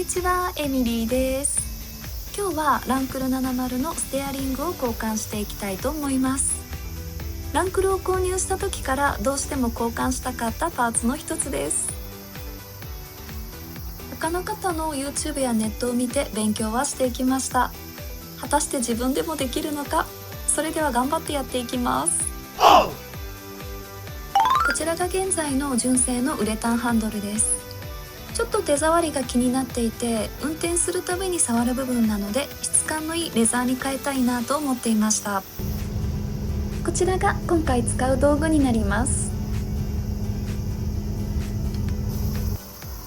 ちは、エミリーです。今日はランクル70のステアリングを交換していきたいと思います。ランクルを購入した時からどうしても交換したかったパーツの一つです。他の方の YouTube やネットを見て勉強はしていきました。果たして自分でもできるのか。それでは頑張ってやっていきます。こちらが現在の純正のウレタンハンドルです。ちょっと手触りが気になっていて、運転するたびに触る部分なので質感のいいレザーに変えたいなと思っていました。こちらが今回使う道具になります。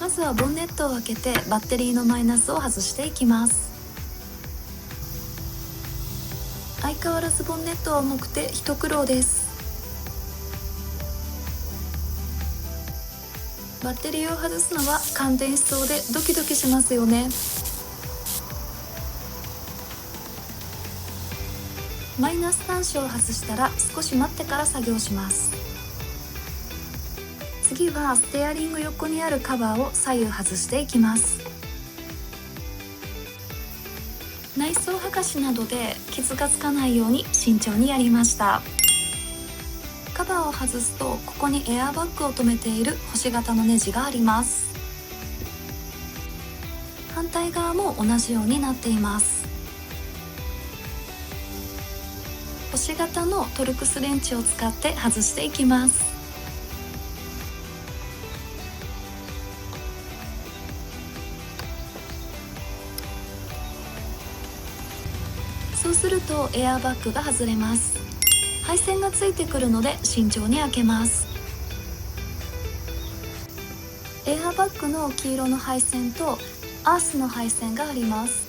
まずはボンネットを開けてバッテリーのマイナスを外していきます。相変わらずボンネットは重くて一苦労です。バッテリーを外すのは感電しそうでドキドキしますよね。マイナス端子を外したら少し待ってから作業します。次はステアリング横にあるカバーを左右外していきます。内装剥がしなどで傷がつかないように慎重にやりました。カバーを外すとここにエアバッグを留めている星型のネジがあります。反対側も同じようになっています。星型のトルクスレンチを使って外していきます。そうするとエアバッグが外れます。配線がついてくるので慎重に開けます。エアバッグの黄色の配線とアースの配線があります。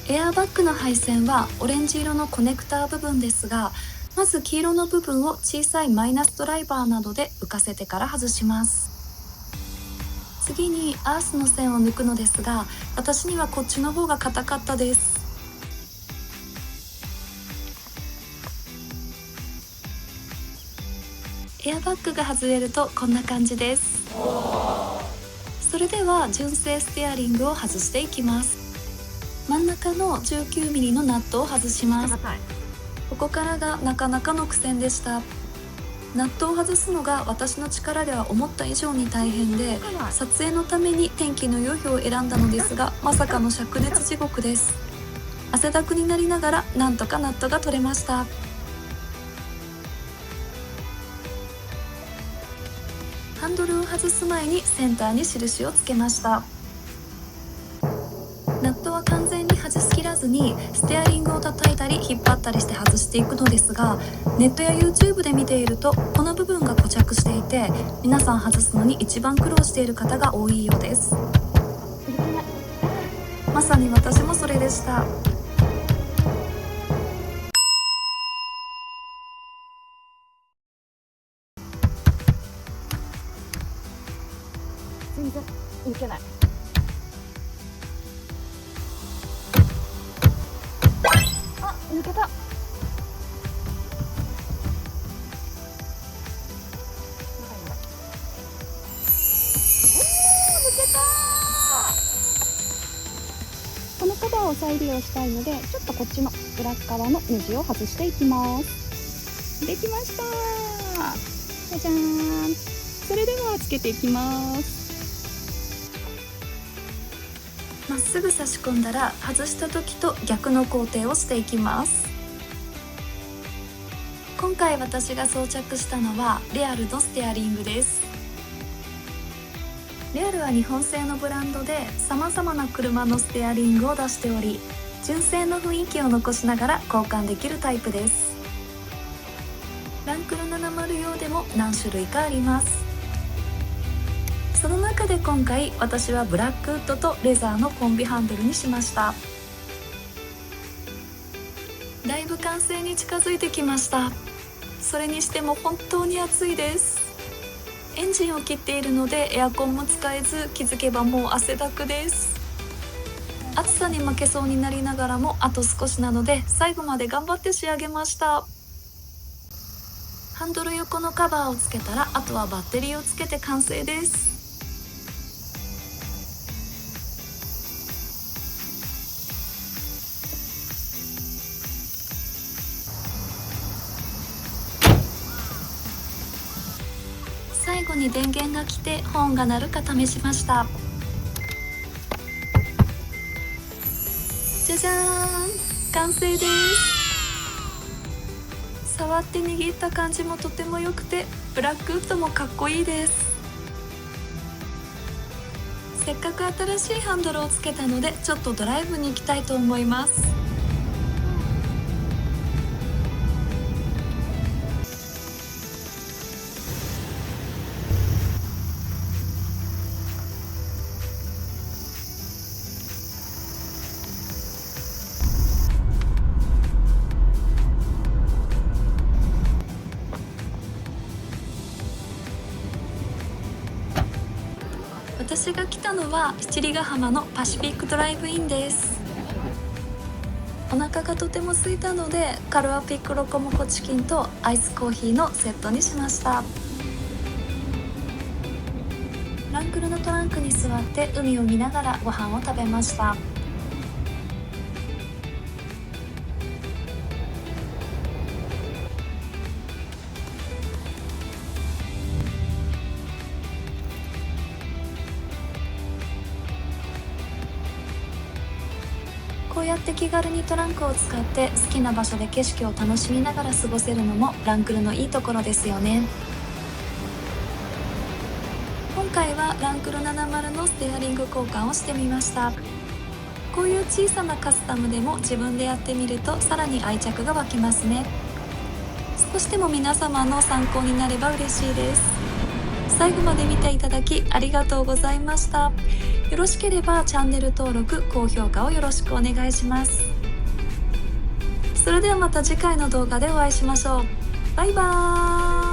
エアバッグの配線はオレンジ色のコネクター部分ですが、まず黄色の部分を小さいマイナスドライバーなどで浮かせてから外します。次にアースの線を抜くのですが、私にはこっちの方が硬かったです。エアバッグが外れるとこんな感じです。それでは純正ステアリングを外していきます。真ん中の 19mm のナットを外します。ここからがなかなかの苦戦でした。ナットを外すのが私の力では思った以上に大変で、撮影のために天気の良い日を選んだのですが、まさかの灼熱地獄です。汗だくになりながらなんとかナットが取れました。ハンドルを外す前にセンターに印をつけました。ナットは完全に外しきらずにステアリングを叩いたり引っ張ったりして外していくのですが、ネットや YouTube で見ているとこの部分が固着していて、皆さん外すのに一番苦労している方が多いようです。まさに私もそれでした。全然抜けない。あ、抜けた。抜けた。このカバーを再利用したいので、ちょっとこっちの裏側のネジを外していきます。できました。じゃじゃーん。それではつけていきます。まっすぐ差し込んだら外した時と逆の工程をしていきます。今回私が装着したのはレアルのステアリングです。レアルは日本製のブランドで様々な車のステアリングを出しており、純正の雰囲気を残しながら交換できるタイプです。ランクル70用でも何種類かあります。その中で今回私はブラックウッドとレザーのコンビハンドルにしました。だいぶ完成に近づいてきました。それにしても本当に暑いです。エンジンを切っているのでエアコンも使えず、気づけばもう汗だくです。暑さに負けそうになりながらもあと少しなので最後まで頑張って仕上げました。ハンドル横のカバーをつけたらあとはバッテリーをつけて完成です。後に電源が来てホーンが鳴るか試しました。じゃじゃーん、完成です。触って握った感じもとても良くて、ブラックウッドもかっこいいです。せっかく新しいハンドルをつけたので、ちょっとドライブに行きたいと思います。私が来たのは七里ヶ浜のパシフィックドライブインです。お腹がとても空いたので、カルアピックロコモコチキンとアイスコーヒーのセットにしました。ランクルのトランクに座って海を見ながらご飯を食べました。こうやって気軽にトランクを使って好きな場所で景色を楽しみながら過ごせるのもランクルのいいところですよね。今回はランクル70のステアリング交換をしてみました。こういう小さなカスタムでも自分でやってみるとさらに愛着が湧きますね。少しでも皆様の参考になれば嬉しいです。最後まで見ていただきありがとうございました。よろしければチャンネル登録、高評価をよろしくお願いします。それではまた次回の動画でお会いしましょう。バイバーイ。